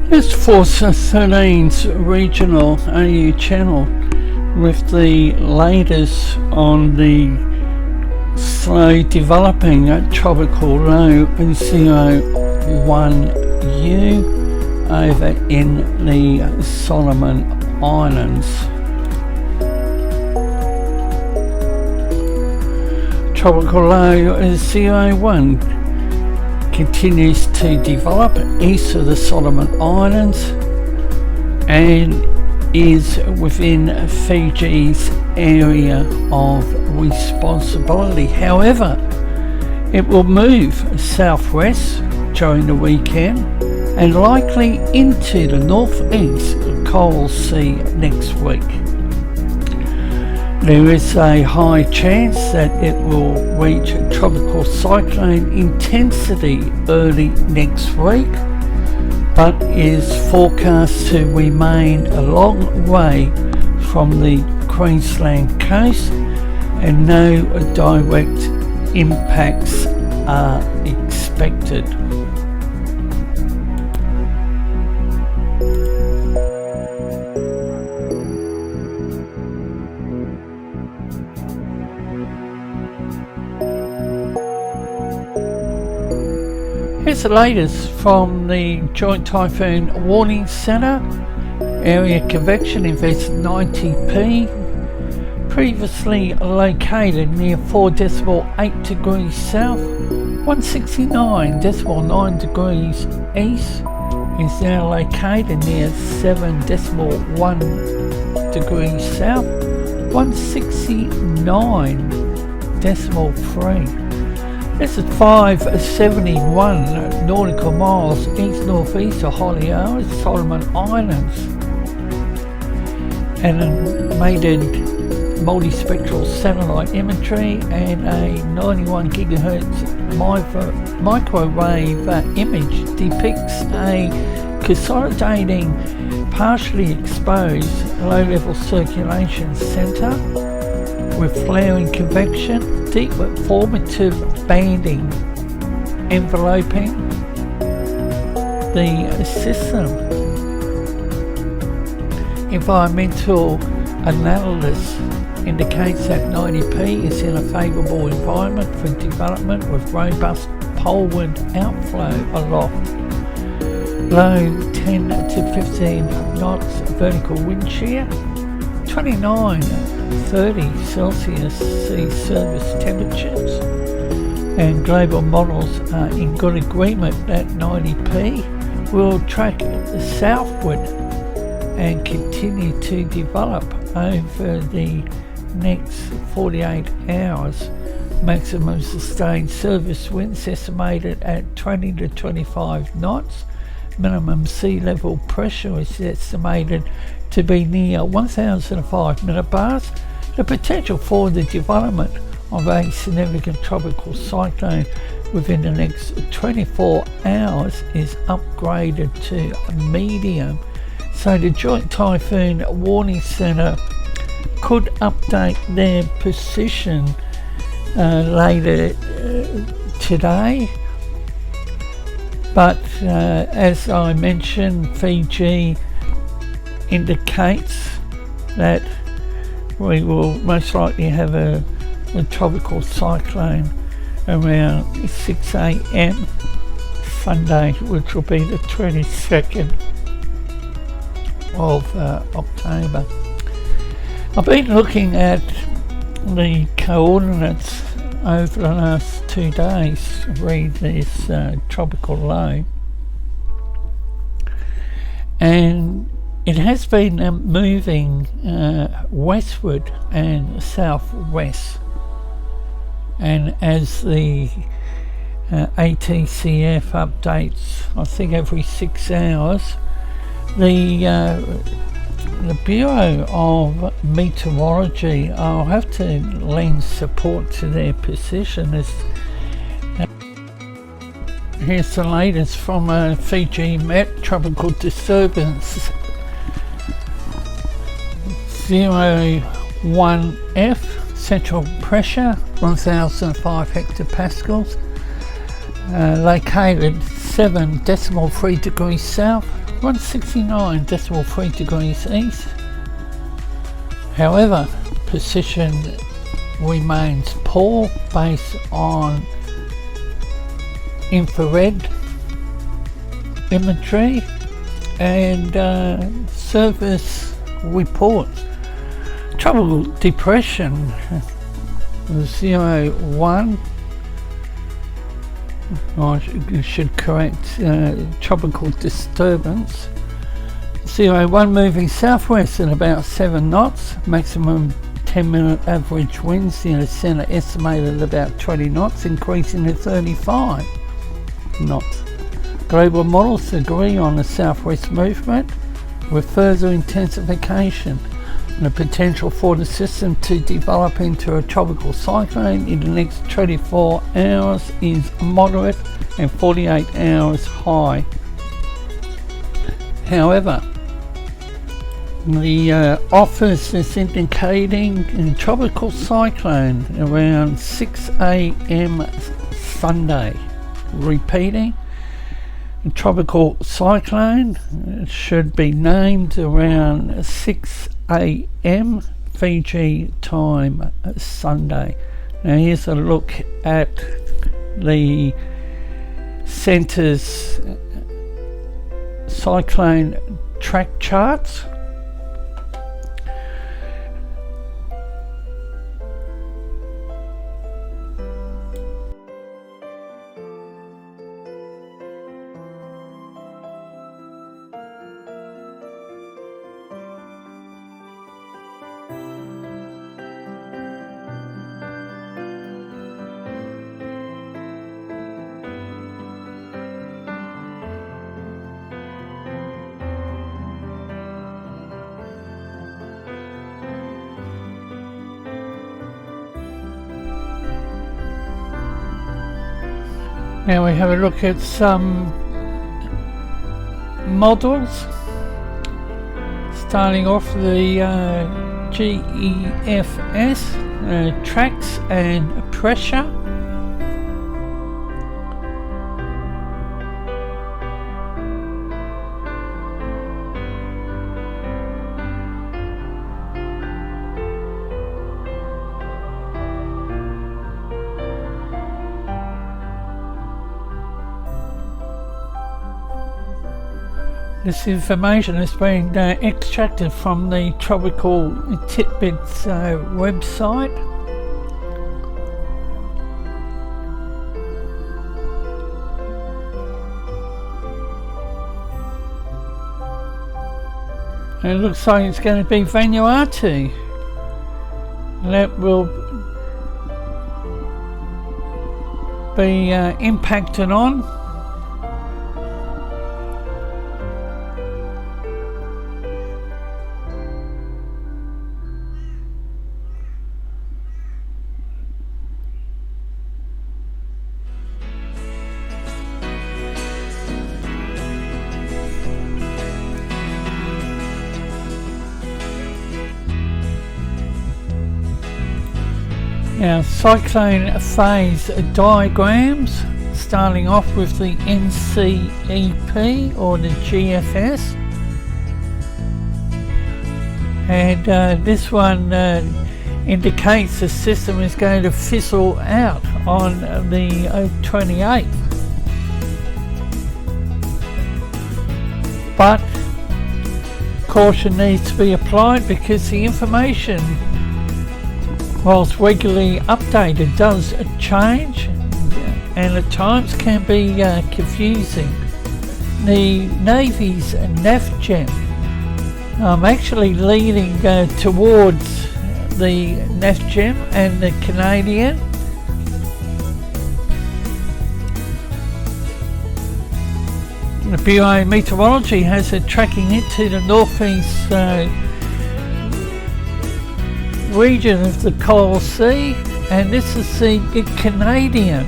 This Force 13's regional AU channel with the latest on the slow developing tropical low CO1U over in the Solomon Islands. Tropical low CO1 continues to develop east of the Solomon Islands and is within Fiji's area of responsibility. However, it will move southwest during the weekend and likely into the northeast Coral Sea next week. There is a high chance that it will reach tropical cyclone intensity early next week, but is forecast to remain a long way from the Queensland coast and no direct impacts are expected. Here's the latest from the Joint Typhoon Warning Centre. Area convection index 90p. Previously located near 4.8 degrees south, 169.9 degrees east, is now located near 7.1 degrees south, 169.3. This is 571 nautical miles east-northeast of Holyoa, Solomon Islands, and maiden multispectral satellite imagery and a 91 gigahertz microwave image depicts a consolidating, partially exposed low-level circulation centre with flaring convection, deep formative banding enveloping the system. Environmental analysis indicates that 90p is in a favourable environment for development with robust polewind outflow aloft. Low 10 to 15 knots vertical wind shear, 29-30 Celsius sea surface temperatures, and global models are in good agreement that 90p will track southward and continue to develop over the next 48 hours. Maximum sustained surface winds estimated at 20 to 25 knots. Minimum sea level pressure is estimated to be near 1005 millibars. The potential for the development of a significant tropical cyclone within the next 24 hours is upgraded to medium. So the Joint Typhoon Warning Centre could update their position later today. But as I mentioned, Fiji indicates that we will most likely have a tropical cyclone around 6 a.m. Sunday, which will be the 22nd of October. I've been looking at the coordinates over the last 2 days to read this tropical low, and it has been moving westward and southwest, and as the ATCF updates, I think every 6 hours, the Bureau of Meteorology, I'll have to lend support to their position. Here's the latest from Fiji Met. Tropical disturbance 01F, central pressure 1005 hectopascals, located 7.3 degrees south, 169.3 degrees east. However, position remains poor based on infrared imagery and surface reports. Tropical depression 01, I should correct, tropical disturbance 01 moving southwest at about 7 knots, maximum 10-minute average winds in the centre estimated at about 20 knots, increasing to 35 knots. Global models agree on the southwest movement with further intensification and the potential for the system to develop into a tropical cyclone in the next 24 hours is moderate and 48 hours high. However, the office is indicating a tropical cyclone around 6 a.m. Sunday. Repeating, a tropical cyclone should be named around 6 a.m. Fiji time Sunday. Now here's a look at the centre's cyclone track charts. Now we have a look at some models, starting off the GEFS, tracks and pressure. This information has been extracted from the Tropical Tidbits website. And it looks like it's going to be Vanuatu that will be impacted on. Now, cyclone phase diagrams, starting off with the NCEP or the GFS, and this one indicates the system is going to fizzle out on the 28th, but caution needs to be applied because the information, whilst regularly updated, does change and at times can be confusing. The Navy's NAVGEM, I'm actually leaning towards the NAVGEM and the Canadian. The Bureau of Meteorology has it tracking into the northeast region of the Coral Sea, and this is the Canadian,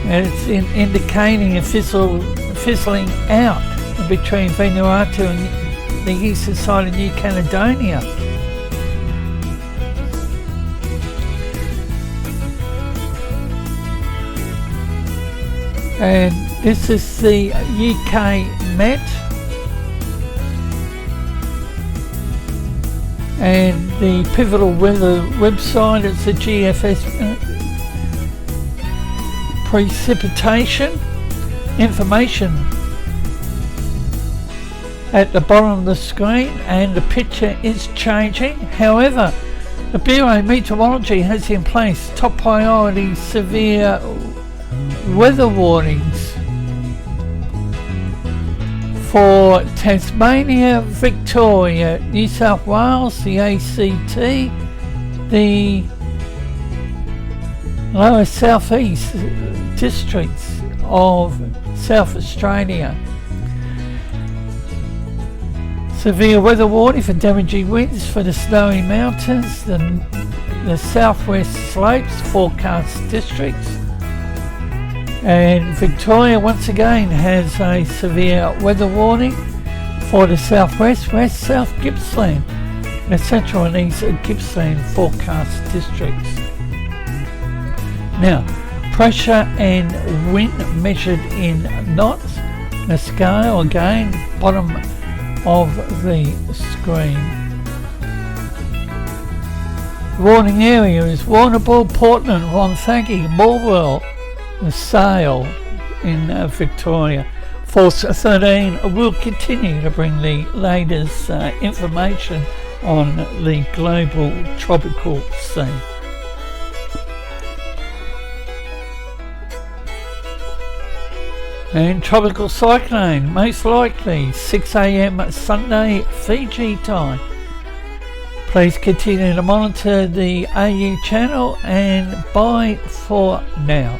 and it's indicating a fizzling out between Vanuatu and the eastern side of New Caledonia. And This is the UK Met, and the Pivotal Weather website. It's the GFS precipitation information at the bottom of the screen, and the picture is changing. However, the Bureau of Meteorology has in place top priority severe weather warnings for Tasmania, Victoria, New South Wales, the ACT, the lower southeast districts of South Australia. Severe weather warning for damaging winds for the Snowy Mountains, the southwest slopes forecast districts. And Victoria once again has a severe weather warning for the southwest, west, south Gippsland, the central and east Gippsland forecast districts. Now, pressure and wind measured in knots. The scale again, bottom of the screen. Warning area is Warrnambool, Portland, Wonthaggi, Morwell, the Sale in Victoria. Force 13 will continue to bring the latest information on the global tropical scene. And Tropical Cyclone, most likely 6 AM Sunday Fiji time. Please continue to monitor the AU channel, and bye for now.